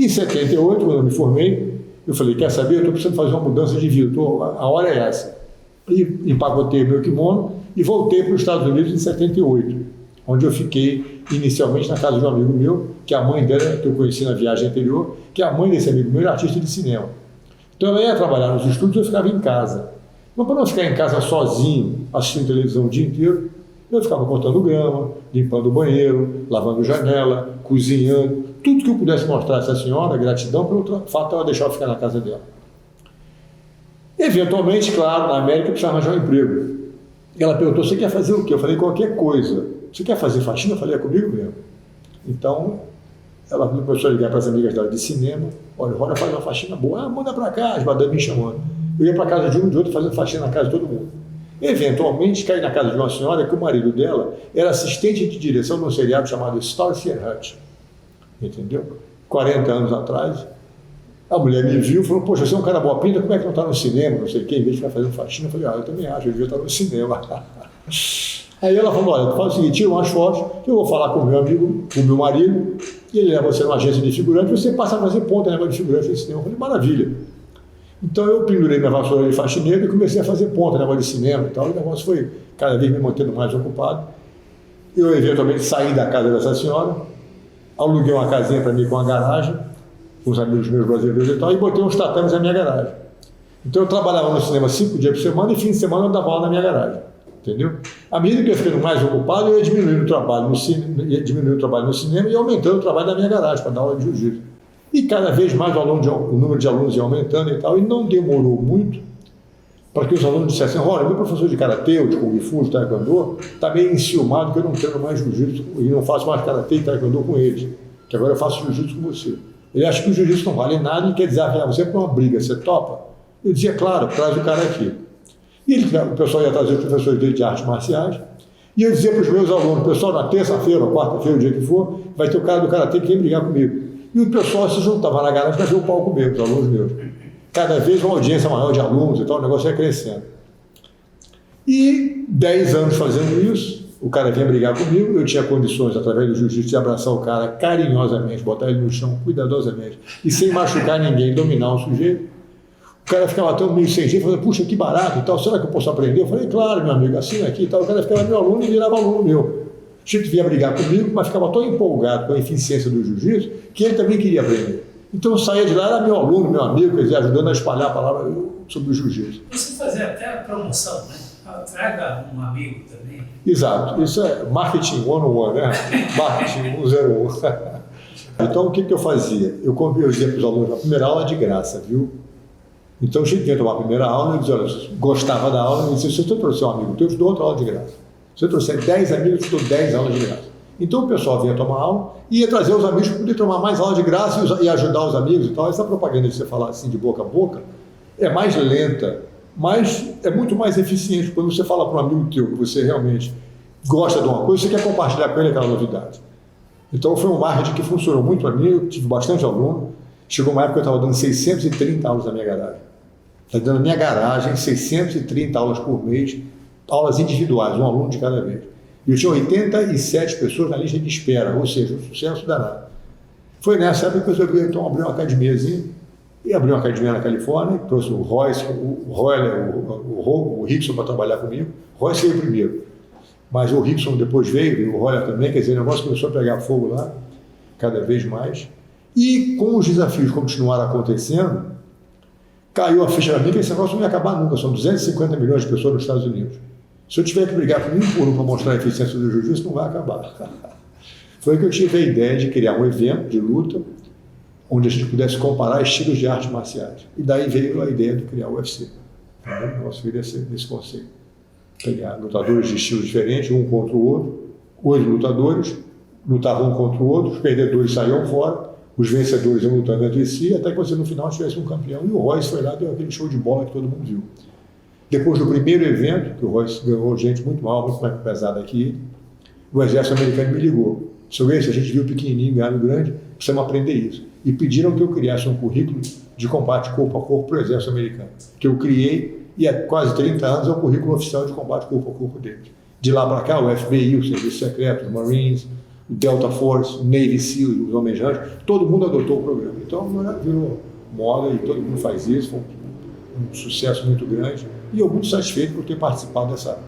E em 78, quando eu me formei, eu falei, quer saber, eu estou precisando fazer uma mudança de vida, a hora é essa. E empacotei meu kimono e voltei para os Estados Unidos em 78, onde eu fiquei inicialmente na casa de um amigo meu, que a mãe dela, que eu conheci na viagem anterior, que a mãe desse amigo meu era artista de cinema. Então ela ia trabalhar nos estúdios, eu ficava em casa. Mas para não ficar em casa sozinho, assistindo televisão o dia inteiro, eu ficava cortando grama, limpando o banheiro, lavando janela, cozinhando, tudo que eu pudesse mostrar a essa senhora, gratidão pelo fato de ela deixar eu ficar na casa dela. Eventualmente, claro, na América eu precisava arranjar um emprego. Ela perguntou, você quer fazer o quê? Eu falei, qualquer coisa. Você quer fazer faxina? Eu falei, é comigo mesmo. Então, ela começou a ligar para as amigas dela de cinema, olha, o Rora faz uma faxina boa, manda para cá, as madames me chamando. Eu ia para a casa de um de outro fazendo faxina na casa de todo mundo. Eventualmente, caí na casa de uma senhora que o marido dela era assistente de direção de um seriado chamado Starsky and Hutch. Entendeu? 40 anos atrás, a mulher me viu e falou, poxa, você é um cara boa pinta, como é que não está no cinema, não sei o quê, em vez de ficar fazendo faxina, eu falei, eu também acho, eu devia estar no cinema. Aí ela falou, olha, faz o seguinte, tira umas fotos, que eu vou falar com o meu amigo, com o meu marido, e ele leva você numa agência de figurante, você passa a fazer ponta, negócio de figurante no cinema. Eu falei, maravilha. Então eu pendurei minha vassoura de faxineiro e comecei a fazer ponta, negócio de cinema e tal, e o negócio foi cada vez me mantendo mais ocupado. Eu eventualmente saí da casa dessa senhora, aluguei uma casinha para mim com uma garagem, com os amigos meus brasileiros e tal, e botei uns tatames na minha garagem. Então eu trabalhava no cinema 5 dias por semana e fim de semana eu dava aula na minha garagem, entendeu? À medida que eu ia ficando mais ocupado, eu ia diminuindo o trabalho no cinema e aumentando o trabalho da minha garagem para dar aula de jiu-jitsu. E cada vez mais o número de alunos ia aumentando e tal, e não demorou muito para que os alunos dissessem, olha, meu professor de karatê, ou de kung fu, de taekwondo, está meio enciumado que eu não treino mais jiu-jitsu e não faço mais karatê e taekwondo com eles, que agora eu faço jiu-jitsu com você. Ele acha que o jiu-jitsu não vale nada e quer desafiar você para uma briga, você topa? Eu dizia, claro, traz o cara aqui. E o pessoal ia trazer os professores dele de artes marciais, e eu dizia para os meus alunos, pessoal, na terça-feira, quarta-feira, o dia que for, vai ter o cara do karatê que vem brigar comigo. E o pessoal se juntava na garagem para ver o palco meu, os alunos meus. Cada vez uma audiência maior de alunos e tal, o negócio ia crescendo. E 10 anos fazendo isso, o cara vinha brigar comigo, eu tinha condições, através do jiu-jitsu, de abraçar o cara carinhosamente, botar ele no chão cuidadosamente, e sem machucar ninguém, dominar o sujeito. O cara ficava tão meio sem jeito, falando, puxa, que barato e tal, será que eu posso aprender? Eu falei, claro, meu amigo, assina aqui e tal. O cara ficava meu aluno e virava aluno meu. O Chico vinha brigar comigo, mas ficava tão empolgado com a eficiência do jiu-jitsu que ele também queria aprender. Então eu saía de lá, era meu aluno, meu amigo, quer dizer, ajudando a espalhar a palavra sobre o jiu-jitsu. Você fazia até a promoção, né? Traga um amigo também. Exato, isso é marketing 101, né? Marketing 101. Então o que eu fazia? Eu dizia para os alunos, na primeira aula de graça, viu? Então o Chico vinha tomar a primeira aula, eu dizia, olha, gostava da aula, eu disse, se você trouxer um amigo teu, eu te dou outra aula de graça. Se eu trouxer 10 amigos, eu te dou 10 aulas de graça. Então o pessoal vinha tomar aula e ia trazer os amigos para poder tomar mais aula de graça e ajudar os amigos e tal. Essa propaganda de você falar assim de boca a boca é mais lenta, mas é muito mais eficiente quando você fala para um amigo teu que você realmente gosta de uma coisa, você quer compartilhar com ele aquela novidade. Então foi um marketing que funcionou muito para mim, eu tive bastante aluno. Chegou uma época que eu estava dando 630 aulas na minha garagem. Estava dando na minha garagem 630 aulas por mês, aulas individuais, um aluno de cada vez. E eu tinha 87 pessoas na lista de espera, ou seja, um sucesso danado. Foi nessa época que eu resolvi então abrir uma academiazinha, e abri uma academia na Califórnia, trouxe o Royce, o Royler, o Rickson para trabalhar comigo. O Royce veio primeiro, mas o Rickson depois veio, o Royler também, quer dizer, o negócio começou a pegar fogo lá, cada vez mais. E com os desafios continuaram acontecendo, caiu a ficha na mim que esse negócio não ia acabar nunca, são 250 milhões de pessoas nos Estados Unidos. Se eu tiver que brigar com um por um para mostrar a eficiência do jiu-jitsu, não vai acabar. Foi que eu tive a ideia de criar um evento de luta onde a gente pudesse comparar estilos de artes marciais. E daí veio a ideia de criar o UFC. O negócio veio desse conceito. Pegar lutadores de estilos diferentes, um contra o outro, 8 lutadores, lutavam um contra o outro, os perdedores saíam fora, os vencedores iam lutando entre si, até que você no final tivesse um campeão. E o Royce foi lá e deu aquele show de bola que todo mundo viu. Depois do primeiro evento, que o Royce ganhou gente muito mal, muito mais pesada que ele, o exército americano me ligou. Seu Grace, a gente viu pequenininho ganhar no grande, precisamos aprender isso. E pediram que eu criasse um currículo de combate corpo a corpo para o exército americano, que eu criei e há quase 30 anos é o currículo oficial de combate corpo a corpo deles. De lá para cá, o FBI, o Serviço Secreto, os Marines, o Delta Force, o Navy SEAL, os Homens-Rãs, todo mundo adotou o programa. Então agora virou moda e todo mundo faz isso, foi um sucesso muito grande. E eu muito satisfeito por ter participado dessa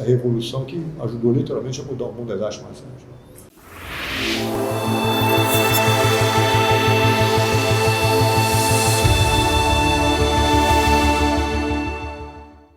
revolução que ajudou literalmente a mudar o mundo das artes marciais.